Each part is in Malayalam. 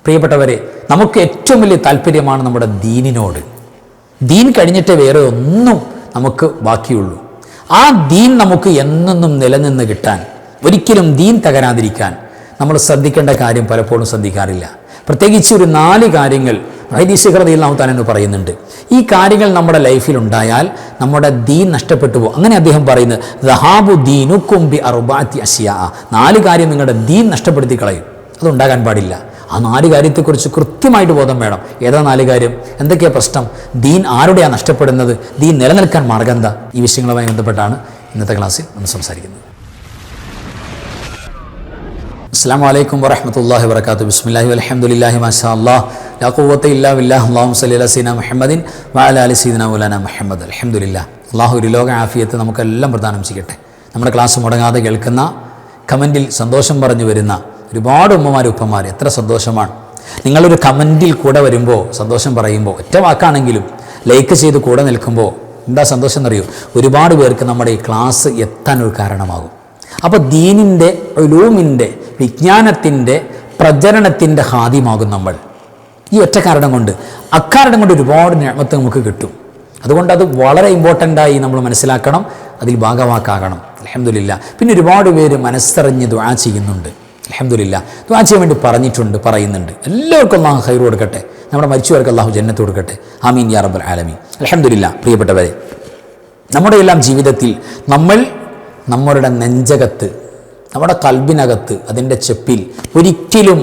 പ്രിയപ്പെട്ടവരെ, നമുക്ക് ഏറ്റവും വലിയ താല്പര്യമാണ് നമ്മുടെ ദീനിനോട്. ദീൻ കഴിഞ്ഞിട്ട് വേറെ ഒന്നും നമുക്ക് ബാക്കിയുള്ളൂ. ആ ദീൻ നമുക്ക് എന്നെന്നും നിലനിന്ന് കിട്ടാൻ, ഒരിക്കലും ദീൻ തകരാതിരിക്കാൻ നമ്മൾ ശ്രദ്ധിക്കേണ്ട കാര്യം പലപ്പോഴും ശ്രദ്ധിക്കാറില്ല. പ്രത്യേകിച്ച് ഒരു 4 കാര്യങ്ങൾ വഹീദ് റളിയല്ലാഹു തആല എന്ന് പറയുന്നുണ്ട്. ഈ കാര്യങ്ങൾ നമ്മുടെ ലൈഫിൽ ഉണ്ടായാൽ നമ്മുടെ ദീൻ നഷ്ടപ്പെട്ടു പോകും. അങ്ങനെ അദ്ദേഹം പറയുന്നത് ദഹാബു ദീനുക്കും ബി അർബഅത്തി അശ്യാ, 4 കാര്യം നിങ്ങളുടെ ദീൻ നഷ്ടപ്പെടുത്തി കളയും. അതുണ്ടാകാൻ പാടില്ല. ആ 4 കാര്യത്തെക്കുറിച്ച് കൃത്യമായിട്ട് ബോധം വേണം. ഏതാ 4 കാര്യം? എന്തൊക്കെയാണ് പ്രശ്നം? ദീൻ ആരുടെയാണ് നഷ്ടപ്പെടുന്നത്? ദീൻ നിലനിൽക്കാൻ മാർഗം എന്താ? ഈ വിഷയങ്ങളുമായി ബന്ധപ്പെട്ടാണ് ഇന്നത്തെ ക്ലാസ്സിൽ നമ്മൾ സംസാരിക്കുന്നത്. അസ്സലാമു അലൈക്കും വറഹ്മത്തുള്ളാഹി വബറകാതുഹു. ബിസ്മില്ലാഹി വൽഹംദുലില്ലാഹി മാഷാ അല്ലാഹ് ലാ ഖുവത ഇല്ലാ ബില്ലാഹ്. അല്ലാഹുമ്മ സ്വല്ലി അലാ സയ്യിദിനാ മുഹമ്മദിൻ വഅലാ ആലി സയ്യിദിനാ മൗലാനാ മുഹമ്മദ്. അൽഹംദുലില്ലാഹ്. അല്ലാഹു ഒരു ലോക ആഫിയത്ത് നമുക്കെല്ലാം പ്രദാനം ചെയ്യട്ടെ. നമ്മുടെ ക്ലാസ് മുടങ്ങാതെ കേൾക്കുന്ന, കമൻറ്റിൽ സന്തോഷം പറഞ്ഞു വരുന്ന ഒരുപാട് ഉമ്മമാർ, ഉപ്പമാർ, എത്ര സന്തോഷമാണ്. നിങ്ങളൊരു കമൻറ്റിൽ കൂടെ വരുമ്പോൾ, സന്തോഷം പറയുമ്പോൾ, ഒറ്റ വാക്കാണെങ്കിലും ലൈക്ക് ചെയ്ത് കൂടെ നിൽക്കുമ്പോൾ എന്താ സന്തോഷം എന്നറിയോ? ഒരുപാട് പേർക്ക് നമ്മുടെ ഈ ക്ലാസ് എത്താൻ ഒരു കാരണമാകും. അപ്പോൾ ദീനിൻ്റെ, ഉലൂമിൻ്റെ, വിജ്ഞാനത്തിൻ്റെ പ്രചരണത്തിൻ്റെ ഹാദിമാകും നമ്മൾ. ഈ ഒറ്റ കാരണം കൊണ്ട്, അക്കാരണം കൊണ്ട് ഒരുപാട് നിഅമത്ത് നമുക്ക് കിട്ടും. അതുകൊണ്ട് അത് വളരെ ഇമ്പോർട്ടൻ്റായി നമ്മൾ മനസ്സിലാക്കണം, അതിൽ ഭാഗവാക്കാകണം. അൽഹംദുലില്ലാഹ്. പിന്നെ ഒരുപാട് പേര് മനസ്സറിഞ്ഞ് ദുആ ചെയ്യുന്നുണ്ട്. അൽഹംദുലില്ലാഹ്. ദുആ ചെയ്യാൻ വേണ്ടി പറയുന്നുണ്ട്. എല്ലാവർക്കും അല്ലാഹു ഖൈർ കൊടുക്കട്ടെ. നമ്മുടെ മരിച്ചവർക്ക് അല്ലാഹു ജന്നത്ത് കൊടുക്കട്ടെ. ആമീൻ യാ റബ്ബൽ ആലമീൻ. അൽഹംദുലില്ലാഹ്. പ്രിയപ്പെട്ടവരെ, നമ്മുടെ എല്ലാം ജീവിതത്തിൽ നമ്മൾ നമ്മളുടെ നെഞ്ചകത്ത്, നമ്മുടെ കൽബിനകത്ത്, അതിൻ്റെ ചെപ്പിൽ ഒരിക്കലും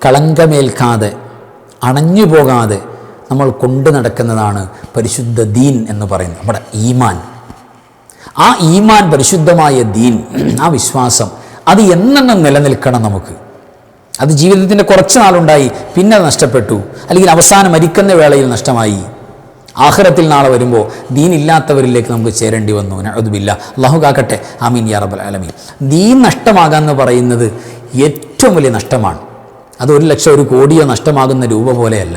കളങ്കമേൽക്കാതെ, അണഞ്ഞു പോകാതെ നമ്മൾ കൊണ്ടു നടക്കുന്നതാണ് പരിശുദ്ധ ദീൻ എന്ന് പറയുന്നത്, നമ്മുടെ ഈമാൻ. ആ ഈമാൻ, പരിശുദ്ധമായ ദീൻ, ആ വിശ്വാസം, അത് എന്നെന്നും നിലനിൽക്കണം നമുക്ക്. അത് ജീവിതത്തിൻ്റെ കുറച്ച് നാളുണ്ടായി, പിന്നെ അത് നഷ്ടപ്പെട്ടു, അല്ലെങ്കിൽ അവസാനം മരിക്കുന്ന വേളയിൽ നഷ്ടമായി. ആഖിറത്തിൽ നാളെ വരുമ്പോൾ ദീൻ ഇല്ലാത്തവരിലേക്ക് നമുക്ക് ചേരേണ്ടി വന്നു. നഅൂദു ബില്ലാഹ്. അല്ലാഹു കാക്കട്ടെ. ആമീൻ യാ റബ്ബൽ ആലമീൻ. ദീൻ നഷ്ടമാകാന്ന് പറയുന്നത് ഏറ്റവും വലിയ നഷ്ടമാണ്. അത് 1 ലക്ഷം 1 കോടിയോ നഷ്ടമാകുന്ന രൂപ പോലെയല്ല.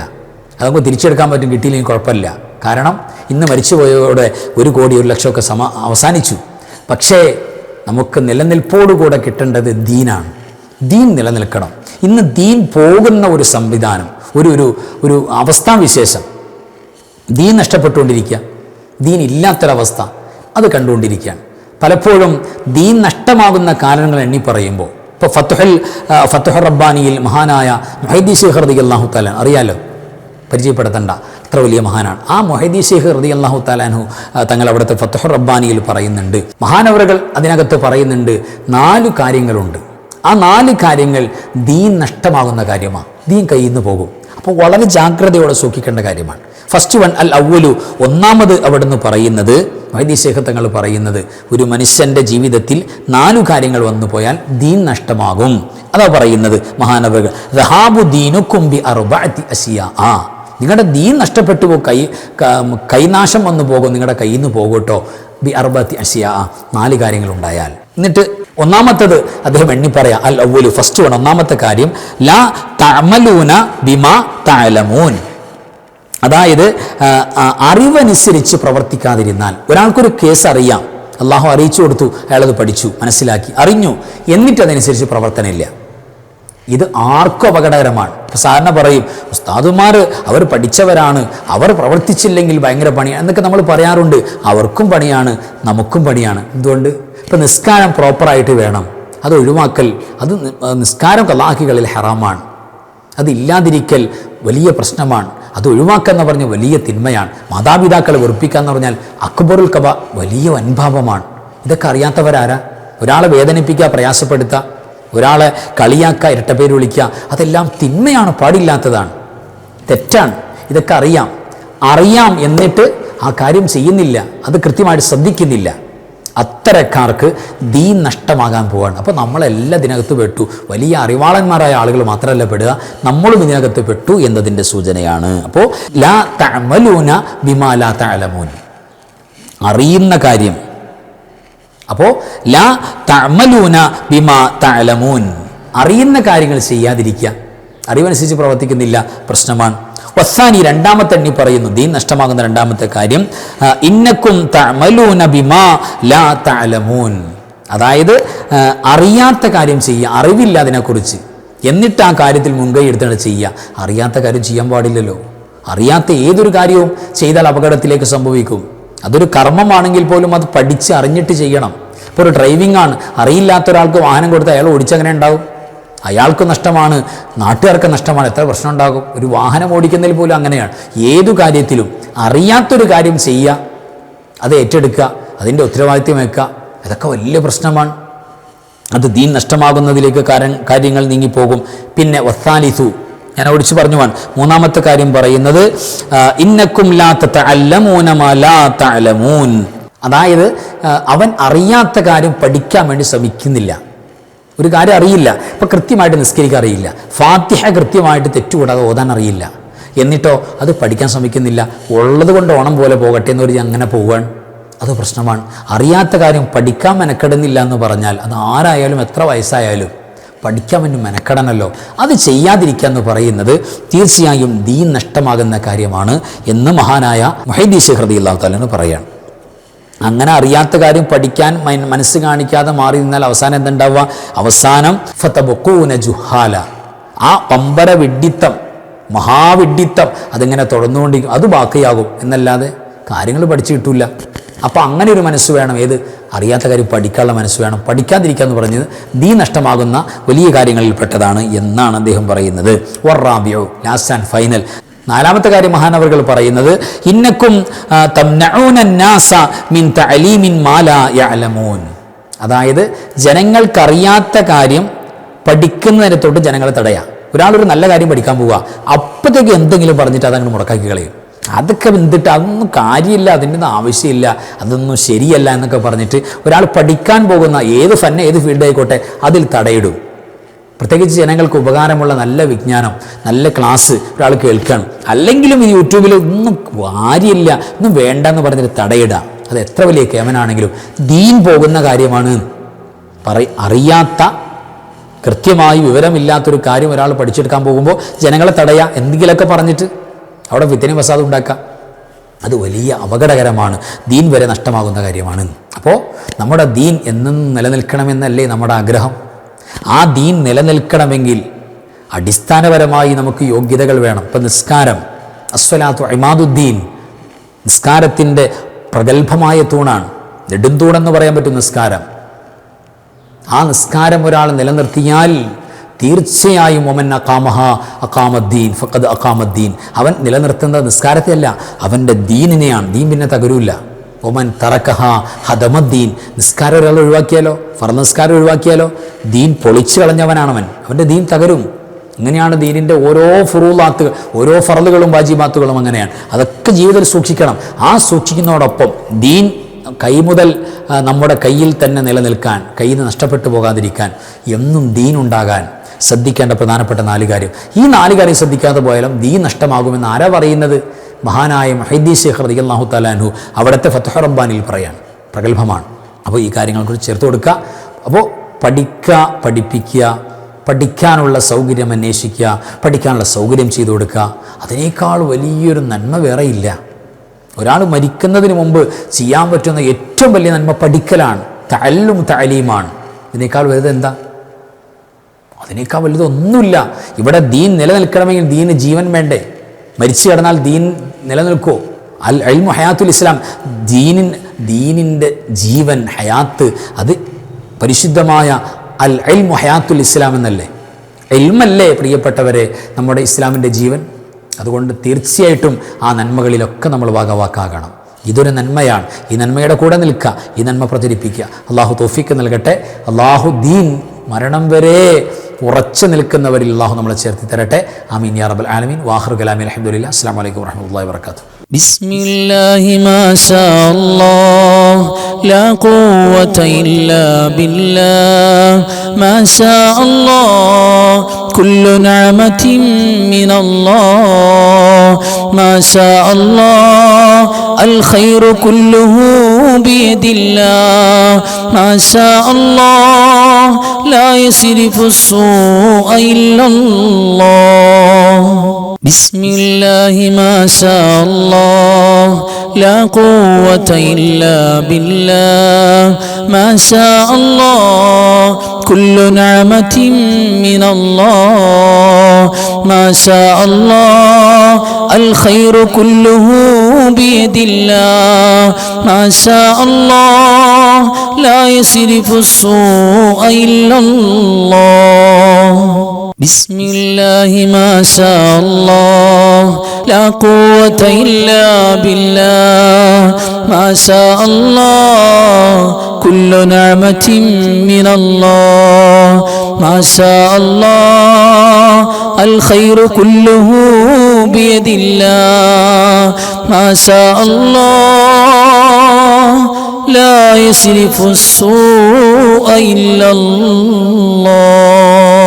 അത് നമുക്ക് തിരിച്ചെടുക്കാൻ പറ്റും, കിട്ടിയില്ലെങ്കിൽ കുഴപ്പമില്ല. കാരണം ഇന്ന് മരിച്ചുപോയതോടെ 1 കോടി 1 ലക്ഷമൊക്കെ അവസാനിച്ചു. പക്ഷേ നമുക്ക് നിലനിൽപ്പോടുകൂടെ കിട്ടേണ്ടത് ദീനാണ്. ദീൻ നിലനിൽക്കണം. ഇന്ന് ദീൻ പോകുന്ന ഒരു സംവിധാനം, ഒരു അവസ്ഥാവിശേഷം, ദീൻ നഷ്ടപ്പെട്ടുകൊണ്ടിരിക്കുക, ദീൻ ഇല്ലാത്തൊരവസ്ഥ അത് കണ്ടുകൊണ്ടിരിക്കുകയാണ്. പലപ്പോഴും ദീൻ നഷ്ടമാകുന്ന കാരണങ്ങൾ എണ്ണി പറയുമ്പോൾ, ഇപ്പോൾ ഫത്ഹുർ റബ്ബാനിയിൽ മഹാനായ മുഹയ്യിദ്ദീൻ ശൈഖ് റളിയല്ലാഹു തആല, അറിയാലോ, പരിചയപ്പെടുത്തേണ്ട, അത്ര വലിയ മഹാനാണ്. ആ മുഹയ്യിദ്ദീൻ ശൈഖ് റളിയല്ലാഹു തആല അൻഹു തങ്ങൾ അവിടുത്തെ ഫത്ഹുർ റബ്ബാനിയിൽ പറയുന്നുണ്ട്, മഹാനവറുകൾ അതിനകത്ത് പറയുന്നുണ്ട്, 4 കാര്യങ്ങളുണ്ട്. ആ 4 കാര്യങ്ങൾ ദീൻ നഷ്ടമാകുന്ന കാര്യമാണ്, ദീൻ കയ്യിൽ നിന്ന് പോകും. അപ്പോൾ വളരെ ജാഗ്രതയോടെ സൂക്ഷിക്കേണ്ട കാര്യമാണ്. ഫസ്റ്റ് വൺ അൽ അവ്വലു, ഒന്നാമത് അവിടുന്ന് പറയുന്നത്, മുഹയ്യിദ്ദീൻ ശൈഖ് തങ്ങൾ പറയുന്നത്, ഒരു മനുഷ്യൻ്റെ ജീവിതത്തിൽ 4 കാര്യങ്ങൾ വന്നു പോയാൽ ദീൻ നഷ്ടമാകും. അതാ പറയുന്നത് മഹാനവറുകൾ, ദഹാബു ദീനുക്കും ബി അർബഅത്തി അശ്യാ, നിങ്ങളുടെ ദീൻ നഷ്ടപ്പെട്ടു പോകും, കൈനാശം വന്നു പോകും, നിങ്ങളുടെ കയ്യിൽ നിന്ന് പോകട്ടോ. ബി അർബഅത്തി അശ്യാ, 4 കാര്യങ്ങളുണ്ടായാൽ. എന്നിട്ട് ഒന്നാമത്തത് അദ്ദേഹം എണ്ണി പറയാം, അൽ അവ്വലു, ഫസ്റ്റ് വൺ, ഒന്നാമത്തെ കാര്യം, ലാ തഅമലൂന ബിമാ തഅലമൂൻ. അതായത് അറിവനുസരിച്ച് പ്രവർത്തിക്കാതിരുന്നാൽ. ഒരാൾക്കൊരു കേസ് അറിയാം, അള്ളാഹു അറിയിച്ചു കൊടുത്തു, അയാളത് പഠിച്ചു, മനസ്സിലാക്കി, അറിഞ്ഞു, എന്നിട്ട് അതനുസരിച്ച് പ്രവർത്തനമില്ല. ഇത് ആർക്കും അപകടകരമാണ്. സാധാരണ പറയും, ഉസ്താദുമാർ അവർ പഠിച്ചവരാണ്, അവർ പ്രവർത്തിച്ചില്ലെങ്കിൽ ഭയങ്കര പണിയാണ് എന്നൊക്കെ നമ്മൾ പറയാറുണ്ട്. അവർക്കും പണിയാണ്, നമുക്കും പണിയാണ്. എന്തുകൊണ്ട്? ഇപ്പം നിസ്കാരം പ്രോപ്പറായിട്ട് വേണം, അത് ഒഴിവാക്കൽ, അത് നിസ്കാരം ഖളാഖികളിൽ ഹറാമാണ്. അതില്ലാതിരിക്കൽ വലിയ പ്രശ്നമാണ്. അത് ഒഴിവാക്കാന്ന് പറഞ്ഞ വലിയ തിന്മയാണ്. മാതാപിതാക്കളെ വെറുപ്പിക്കുക എന്ന് പറഞ്ഞാൽ അക്ബറുൽ കബ, വലിയ വൻപാപമാണ്. ഇതൊക്കെ അറിയാത്തവരാരാ? ഒരാളെ വേദനിപ്പിക്കുക, പ്രയാസപ്പെടുത്തുക, ഒരാളെ കളിയാക്കുക, ഇരട്ടപ്പേര് വിളിക്കുക, അതെല്ലാം തിന്മയാണ്, പാടില്ലാത്തതാണ്, തെറ്റാണ്. ഇതൊക്കെ അറിയാം എന്നിട്ട് ആ കാര്യം ചെയ്യുന്നില്ല, അത് കൃത്യമായിട്ട് ശ്രദ്ധിക്കുന്നില്ല. അത്തരക്കാർക്ക് ദീൻ നഷ്ടമാകാൻ പോവാണ്. അപ്പോൾ നമ്മളെല്ലാം ഇതിനകത്ത് പെട്ടു. വലിയ അറിവാളന്മാരായ ആളുകൾ മാത്രമല്ല പെടുക, നമ്മളും ഇതിനകത്ത് പെട്ടു എന്നതിൻ്റെ സൂചനയാണ്. അപ്പോൾ ലാ തഅമലൂന ബിമാ ലാ തഅലമൂൻ, അറിയുന്ന കാര്യം. അപ്പോൾ ലാ തഅമലൂന ബിമാ തഅലമൂൻ, അറിയുന്ന കാര്യങ്ങൾ ചെയ്യാതിരിക്കുക, അറിവനുസരിച്ച് പ്രവർത്തിക്കുന്നില്ല, പ്രശ്നമാണ്. വസ്സാനി, രണ്ടാമത്തെ എണ്ണി പറയുന്നു, ദീൻ നഷ്ടമാകുന്ന രണ്ടാമത്തെ കാര്യം, ഇന്നക്കും തഅമലൂന ബിമാ ലാ തഅലമൂൻ. അതായത് അറിയാത്ത കാര്യം ചെയ്യുക, അറിവില്ല അതിനെക്കുറിച്ച്. എന്നിട്ട് ആ കാര്യത്തിൽ മുൻകൈ എടുത്താണ് ചെയ്യുക. അറിയാത്ത കാര്യം ചെയ്യാൻ പാടില്ലല്ലോ. അറിയാത്ത ഏതൊരു കാര്യവും ചെയ്താൽ അപകടത്തിലേക്ക് സംഭവിക്കും. അതൊരു കർമ്മമാണെങ്കിൽ പോലും അത് പഠിച്ച് അറിഞ്ഞിട്ട് ചെയ്യണം. ഇപ്പോൾ ഒരു ഡ്രൈവിംഗ് ആണ്, അറിയില്ലാത്ത ഒരാൾക്ക് വാഹനം കൊടുത്ത് അയാൾ ഓടിച്ചങ്ങനെ ഉണ്ടാവും. അയാൾക്ക് നഷ്ടമാണ്, നാട്ടുകാർക്ക് നഷ്ടമാണ്, എത്ര പ്രശ്നം ഉണ്ടാകും. ഒരു വാഹനം ഓടിക്കുന്നതിൽ പോലും അങ്ങനെയാണ്. ഏതു കാര്യത്തിലും അറിയാത്തൊരു കാര്യം ചെയ്യുക, അത് ഏറ്റെടുക്കുക, അതിൻ്റെ ഉത്തരവാദിത്വം വെക്കുക, ഇതൊക്കെ വലിയ പ്രശ്നമാണ്. അത് ദീൻ നഷ്ടമാകുന്നതിലേക്ക് കാര്യങ്ങൾ നീങ്ങിപ്പോകും. പിന്നെ വസാലിസു, ഞാൻ ഒഴിച്ചു പറഞ്ഞുവാണ്. മൂന്നാമത്തെ കാര്യം പറയുന്നത് ഇന്നക്കും ലാ തതഅല്ലമൂന മാ ലാ തഅലമൂൻ. അതായത് അവൻ അറിയാത്ത കാര്യം പഠിക്കാൻ വേണ്ടി ശ്രമിക്കുന്നില്ല. ഒരു കാര്യം അറിയില്ല, ഇപ്പം കൃത്യമായിട്ട് നിസ്കരിക്കാൻ അറിയില്ല, ഫാത്തിഹ കൃത്യമായിട്ട് തെറ്റുകൂടാതെ ഓതാൻ അറിയില്ല, എന്നിട്ടോ അത് പഠിക്കാൻ ശ്രമിക്കുന്നില്ല. ഉള്ളത് കൊണ്ട് ഓണം പോലെ പോകട്ടെ എന്ന് പറഞ്ഞ് അങ്ങനെ പോവാൻ, അത് പ്രശ്നമാണ്. അറിയാത്ത കാര്യം പഠിക്കാൻ മെനക്കെടുന്നില്ല എന്ന് പറഞ്ഞാൽ അത് ആരായാലും എത്ര വയസ്സായാലും പഠിക്കാൻ വേണ്ടി മെനക്കെടണമല്ലോ. അത് ചെയ്യാതിരിക്കുക എന്ന് പറയുന്നത് തീർച്ചയായും ദീൻ നഷ്ടമാകുന്ന കാര്യമാണ് എന്ന് മഹാനായ മുഹൈദ്ദീൻ ശൈഖ് റളിയല്ലാഹു തആല പറയാണ്. അങ്ങനെ അറിയാത്ത കാര്യം പഠിക്കാൻ മനസ്സ് കാണിക്കാതെ മാറി നിന്നാൽ അവസാനം എന്തുണ്ടാവുക? അവസാനം ഫതബഖൂന ജുഹാല, ആ പമ്പര വിഡ്ഢിത്തം, മഹാവിഡ്ഢിത്തം അതിങ്ങനെ തുടർന്നുകൊണ്ടിരിക്കും. അത് ബാക്കിയാകും എന്നല്ലാതെ കാര്യങ്ങൾ പഠിച്ചു കിട്ടൂല. അപ്പം അങ്ങനെ ഒരു മനസ്സ് വേണം. ഏത്? അറിയാത്ത കാര്യം പഠിക്കാനുള്ള മനസ്സ് വേണം. പഠിക്കാതിരിക്കുക എന്ന് പറഞ്ഞത് ദീൻ നഷ്ടമാകുന്ന വലിയ കാര്യങ്ങളിൽ പെട്ടതാണ് എന്നാണ് അദ്ദേഹം പറയുന്നത്. വറാബിഉ, ലാസ്റ്റ് ആൻഡ് ഫൈനൽ, നാലാമത്തെ കാര്യം മഹാനവറുകൾ പറയുന്നത് ഇന്നക്കും തംനഊന നാസ മിൻ തഅലീമിൻ മാ ലാ യഅലമൂൻ. അതായത് ജനങ്ങൾക്കറിയാത്ത കാര്യം പഠിക്കുന്നതിനെ തൊട്ട് ജനങ്ങളെ തടയാം. ഒരാളൊരു നല്ല കാര്യം പഠിക്കാൻ പോവുക, അപ്പോഴത്തേക്ക് എന്തെങ്കിലും പറഞ്ഞിട്ട് അതങ്ങോട്ട് മുടക്കാക്കി കളയും. അതൊക്കെ എന്തിട്ട്, അതൊന്നും കാര്യമില്ല, അതിൻ്റെ ആവശ്യമില്ല, അതൊന്നും ശരിയല്ല എന്നൊക്കെ പറഞ്ഞിട്ട് ഒരാൾ പഠിക്കാൻ പോകുന്ന ഏത് ഫന്ന് ഏത് ഫീൽഡ് ആയിക്കോട്ടെ അതിൽ തടയിടും. പ്രത്യേകിച്ച് ജനങ്ങൾക്ക് ഉപകാരമുള്ള നല്ല വിജ്ഞാനം, നല്ല ക്ലാസ് ഒരാൾ കേൾക്കണം, അല്ലെങ്കിലും ഈ യൂട്യൂബിൽ ഒന്നും കാര്യമില്ല, ഒന്നും വേണ്ട എന്ന് പറഞ്ഞിട്ട് തടയിടുക. അത് എത്ര വലിയ കേമനാണെങ്കിലും ദീൻ പോകുന്ന കാര്യമാണ്. അറിയാത്ത കൃത്യമായി വിവരമില്ലാത്തൊരു കാര്യം ഒരാൾ പഠിച്ചെടുക്കാൻ പോകുമ്പോൾ ജനങ്ങളെ തടയുക, എന്തെങ്കിലുമൊക്കെ പറഞ്ഞിട്ട് അവിടെ ഫിത്നയും ഫസാദും ഉണ്ടാക്കുക. അത് വലിയ അപകടകരമാണ്, ദീൻ വരെ നഷ്ടമാകുന്ന കാര്യമാണ്. അപ്പോൾ നമ്മുടെ ദീൻ എന്നും നിലനിൽക്കണമെന്നല്ലേ നമ്മുടെ ആഗ്രഹം. ആ ദീൻ നിലനിൽക്കണമെങ്കിൽ അടിസ്ഥാനപരമായി നമുക്ക് യോഗ്യതകൾ വേണം. ഇപ്പം നിസ്കാരം, അസ്വലാത്തു ഇമാദുദ്ദീൻ, നിസ്കാരത്തിൻ്റെ പ്രഗത്ഭമായ തൂണാണ്, നെടുംതൂണെന്ന് പറയാൻ പറ്റും നിസ്കാരം. ആ നിസ്കാരം ഒരാൾ നിലനിർത്തിയാൽ തീർച്ചയായും ഒമൻ അഖാമഹ അഖാമദ്ദീൻ ഫഖദ് അഖാമദ്ദീൻ, അവൻ നിലനിർത്തുന്നത് നിസ്കാരത്തെയല്ല, അവൻ്റെ ദീനിനെയാണ്. ദീൻ പിന്നെ തകരൂല്ല. ഒമൻ തറക്കഹ ഹദമദ്ദീൻ, നിസ്കാരം ഒരാൾ ഒഴിവാക്കിയാലോ, ഫർദ് നിസ്കാരം ഒഴിവാക്കിയാലോ ദീൻ പൊളിച്ചു കളഞ്ഞവനാണവൻ, അവൻ്റെ ദീൻ തകരും. ഇങ്ങനെയാണ് ദീനിൻ്റെ ഓരോ ഫുറൂലാത്തുകൾ, ഓരോ ഫർളുകളും വാജിബാത്തുകളും അങ്ങനെയാണ്. അതൊക്കെ ജീവിതത്തിൽ സൂക്ഷിക്കണം. ആ സൂക്ഷിക്കുന്നതോടൊപ്പം ദീൻ കൈമുതൽ നമ്മുടെ കയ്യിൽ തന്നെ നിലനിൽക്കാൻ, കയ്യിൽ നിന്ന് നഷ്ടപ്പെട്ടു പോകാതിരിക്കാൻ, എന്നും ദീൻ ഉണ്ടാകാൻ ശ്രദ്ധിക്കേണ്ട പ്രധാനപ്പെട്ട 4 കാര്യം. ഈ 4 കാര്യം ശ്രദ്ധിക്കാതെ പോയാലും ദീൻ നഷ്ടമാകുമെന്ന് ആരാ പറയുന്നത്? മഹാനായ മുഹൈദ്ദീൻ ശൈഖ് റളിയല്ലാഹു തആല അൻഹു അവിടുത്തെ ഫത്ഹുർ റബ്ബാനിയിൽ പറയാൻ പ്രഗത്ഭമാണ്. അപ്പോൾ ഈ കാര്യങ്ങളെക്കുറിച്ച് ചേർത്ത് കൊടുക്കുക. അപ്പോൾ പഠിക്കുക, പഠിപ്പിക്കുക, പഠിക്കാനുള്ള സൗകര്യം അന്വേഷിക്കുക, പഠിക്കാനുള്ള സൗകര്യം ചെയ്തു കൊടുക്കുക. അതിനേക്കാൾ വലിയൊരു നന്മ വേറെ ഇല്ല. ഒരാൾ മരിക്കുന്നതിന് മുമ്പ് ചെയ്യാൻ പറ്റുന്ന ഏറ്റവും വലിയ നന്മ പഠിക്കലാണ്, തഅല്ലും തഅലീമാണ്. ഇതിനേക്കാൾ വലുത് എന്താ? അതിനേക്കാൾ വലുതൊന്നുമില്ല. ഇവിടെ ദീൻ നിലനിൽക്കണമെങ്കിൽ ദീന് ജീവൻ വേണ്ടേ? മരിച്ചു കിടന്നാൽ ദീൻ നിലനിൽക്കോ? അൽ ഇൽമു ഹയാത്തുൽ ഇസ്ലാം, ദീനിൻ്റെ ജീവൻ, ഹയാത്ത്, അത് പരിശുദ്ധമായ അൽ ഇൽമു ഹയാത്തുൽ ഇസ്ലാം എന്നല്ലേ? ഇൽമല്ലേ പ്രിയപ്പെട്ടവരെ നമ്മുടെ ഇസ്ലാമിൻ്റെ ജീവൻ? അതുകൊണ്ട് തീർച്ചയായിട്ടും ആ നന്മകളിലൊക്കെ നമ്മൾ ഭാഗവാക്കാകണം. ഇതൊരു നന്മയാണ്. ഈ നന്മയുടെ കൂടെ നിൽക്കുക, ഈ നന്മ പ്രചരിപ്പിക്കുക. അള്ളാഹു തൗഫീഖ് നൽകട്ടെ. അള്ളാഹു ദീൻ മരണം വരെ ഉറച്ചു നിൽക്കുന്നവരിൽ അള്ളാഹു നമ്മളെ ചേർത്തി തരട്ടെ. ആമീൻ യാ റബ്ബൽ ആലമീൻ. വാഖിറു കലാമി അൽഹംദുലില്ലാഹ്. അസ്സലാമു അലൈക്കും വറഹ്മത്തുള്ളാഹി വബറകാതുഹു. ബിസ്മില്ലാഹി മാ ശാ അല്ലാഹ് ലാ ഖുവത ഇല്ലാ ബില്ലാഹ് മാ ശാ അല്ലാഹ് കുല്ലു നിഅമതിൻ മിനല്ലാഹ് മാ ശാ അല്ലാഹ് അൽ ഖൈറു കുല്ലുഹു ബിയദില്ലാഹ് മാ ശാ അല്ലാഹ് ലാ യസ്രിഫു السوء إلا الله بسم الله ما شاء الله لا قوة إلا بالله ما شاء الله كل نعمة من الله ما شاء الله الخير كله بيد الله ما شاء الله لا يصرف السوء إلا الله بسم الله ما شاء الله لا قوة إلا بالله ما شاء الله كل نعمة من الله ما شاء الله الخير كله بيد الله ما شاء الله لا يصرف السوء إلا الله